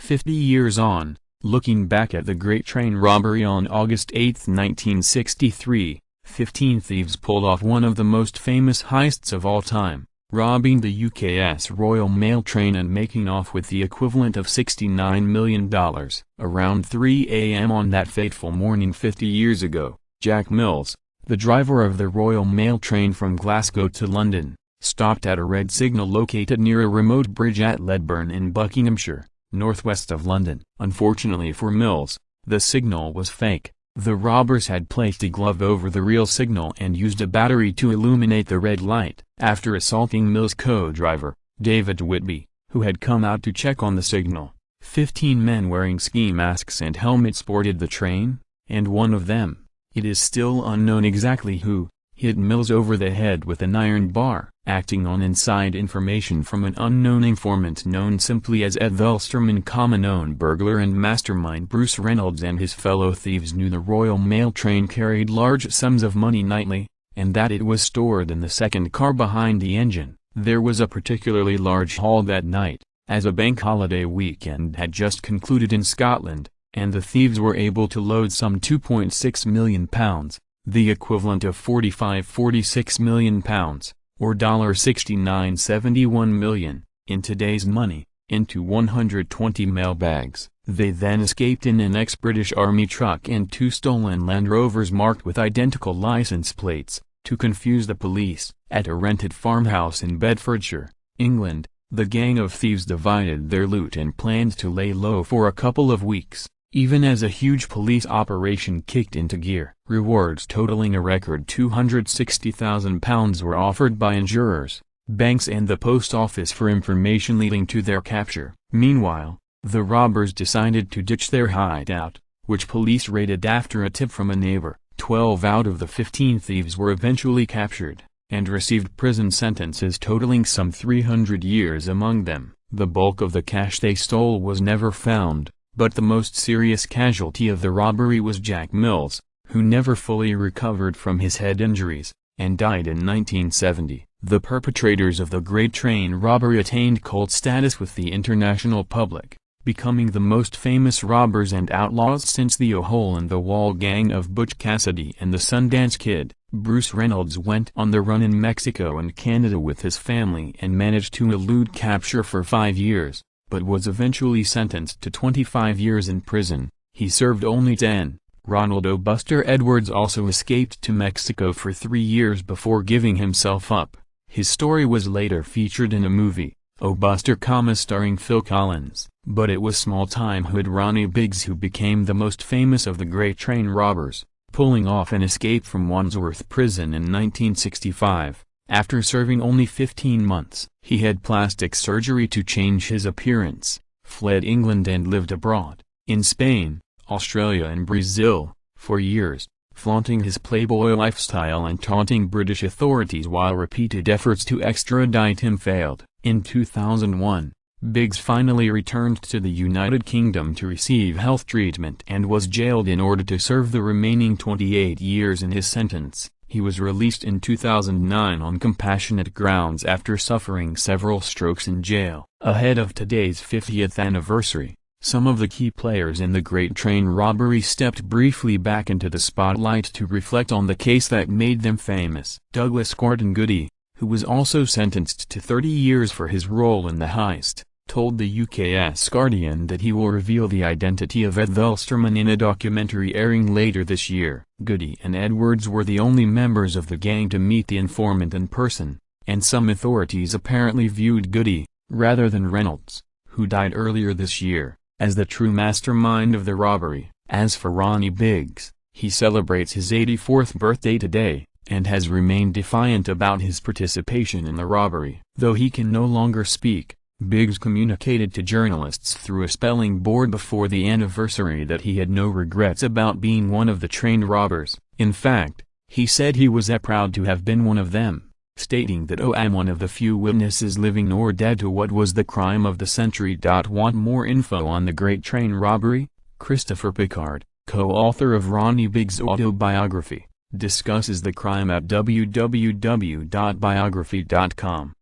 50 years on, looking back at the Great Train Robbery on August 8, 1963, 15 thieves pulled off one of the most famous heists of all time, robbing the UK's Royal Mail train and making off with the equivalent of $69 million. Around 3 a.m. on that fateful morning 50 years ago, Jack Mills, the driver of the Royal Mail train from Glasgow to London, stopped at a red signal located near a remote bridge at Ledburn in Buckinghamshire, northwest of London. Unfortunately for Mills, the signal was fake. The robbers had placed a glove over the real signal and used a battery to illuminate the red light. After assaulting Mills' co-driver, David Whitby, who had come out to check on the signal, 15 men wearing ski masks and helmets boarded the train, and one of them, it is still unknown exactly who, hit Mills over the head with an iron bar. Acting on inside information from an unknown informant known simply as Ed Velsterman, common-known burglar and mastermind Bruce Reynolds and his fellow thieves knew the Royal Mail train carried large sums of money nightly, and that it was stored in the second car behind the engine. There was a particularly large haul that night, as a bank holiday weekend had just concluded in Scotland, and the thieves were able to load some £2.6 million, the equivalent of £46 million. Or $69.71 million, in today's money, into 120 mailbags. They then escaped in an ex-British Army truck and 2 stolen Land Rovers marked with identical license plates, to confuse the police. At a rented farmhouse in Bedfordshire, England, the gang of thieves divided their loot and planned to lay low for a couple of weeks, even as a huge police operation kicked into gear. Rewards totaling a record £260,000 were offered by insurers, banks and the post office for information leading to their capture. Meanwhile, the robbers decided to ditch their hideout, which police raided after a tip from a neighbor. 12 out of the 15 thieves were eventually captured, and received prison sentences totaling some 300 years among them. The bulk of the cash they stole was never found. But the most serious casualty of the robbery was Jack Mills, who never fully recovered from his head injuries, and died in 1970. The perpetrators of the Great Train Robbery attained cult status with the international public, becoming the most famous robbers and outlaws since the Hole-in-the-Wall gang of Butch Cassidy and the Sundance Kid. Bruce Reynolds went on the run in Mexico and Canada with his family and managed to elude capture for 5 years. But was eventually sentenced to 25 years in prison. He served only 10. Ronald O. Buster Edwards also escaped to Mexico for 3 years before giving himself up. His story was later featured in a movie, O Buster, starring Phil Collins. But it was small-time hood Ronnie Biggs who became the most famous of the Great Train robbers, pulling off an escape from Wandsworth Prison in 1965. After serving only 15 months, he had plastic surgery to change his appearance, fled England and lived abroad, in Spain, Australia and Brazil, for years, flaunting his playboy lifestyle and taunting British authorities while repeated efforts to extradite him failed. In 2001, Biggs finally returned to the United Kingdom to receive health treatment and was jailed in order to serve the remaining 28 years in his sentence. He was released in 2009 on compassionate grounds after suffering several strokes in jail. Ahead of today's 50th anniversary, some of the key players in the Great Train Robbery stepped briefly back into the spotlight to reflect on the case that made them famous. Douglas Gordon Goody, who was also sentenced to 30 years for his role in the heist, told the UK's Guardian that he will reveal the identity of Ed Velsterman in a documentary airing later this year. Goody and Edwards were the only members of the gang to meet the informant in person, and some authorities apparently viewed Goody, rather than Reynolds, who died earlier this year, as the true mastermind of the robbery. As for Ronnie Biggs, he celebrates his 84th birthday today, and has remained defiant about his participation in the robbery. Though he can no longer speak, Biggs communicated to journalists through a spelling board before the anniversary that he had no regrets about being one of the train robbers. In fact, he said he was proud to have been one of them, stating that I'm one of the few witnesses living or dead to what was the crime of the century. Want more info on the Great Train Robbery? Christopher Pickard, co-author of Ronnie Biggs' autobiography, discusses the crime at www.biography.com.